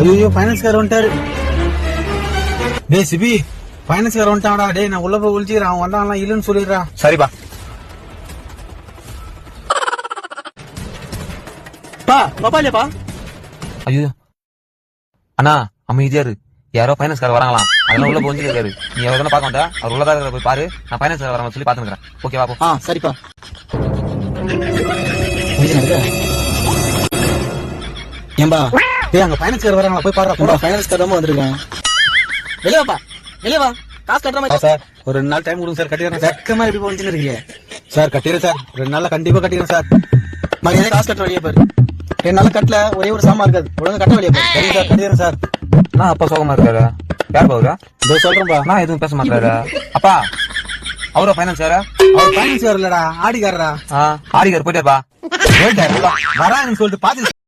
ஐயோ பைனான்ஸ்கார வந்துட்டாரு. டேய் சிபி, பைனான்ஸ்கார வந்துட்டான்டா. டேய் நான் உள்ள போய் ஒழிச்சுக்கிறேன். அவன் வந்தான்லாம் இல்லன்னு சொல்லிடுறான். சரிப்பா. பாப்பா இல்லப்பா. ஐயோ அண்ணா அமைதியா இரு. யாரோ பைனான்ஸ்கார வராங்களாம். அதெல்லாம் உள்ள போய் இருக்காரு. நீ எவ்வளவு பார்க்க மாட்டா. அவர் உள்ளதாக போய் பாரு. நான் பைனான்ஸ்கார வராங்க சொல்லி பாத்துக்கிறேன். ஓகேவா? போ. சரிப்பா. ஏம்பா டேய் அங்க பைனான்ஸ்கார வராங்களா, போய் பாருடா. பைனான்ஸ் கட்டாம வந்திருக்கேன். வெளியவா வெளியவா, காசு கட்டுற மாதிரி. சார் ஒரு 2 நாள் டைம் கொடுங்க சார், கட்டிடுறேன் சார். வெக்கமா எப்படி போச்சுன்னு இருக்கீங்க சார் கட்டிடுறேன் சார், 2 நாள்ல கண்டிப்பா கட்டிடுறேன் சார். மரியாதை காசு கட்ட வெளியே பாரு. 2 நாள் கட்டல, ஒரே ஒரு சாமா இருக்காது. ஒழுங்கா கட்ட வெளியே பாரு. சரி சார் கட்டிடுறேன் சார். நான் அப்பா சோகமா இருக்காரு. யார் பாவுரா? இதோ சொல்றேன்பா. நான் எதுவும் பேச மாட்டாரு. அப்பா அவரோ பைனான்ஸ்காரா? அவர் பைனான்ஸ்கார இல்லடா, ஆடிக்காரரா. ஆடிக்கார் போயிட்டாருப்பா. வராங்கன்னு சொல்லிட்டு பாத்து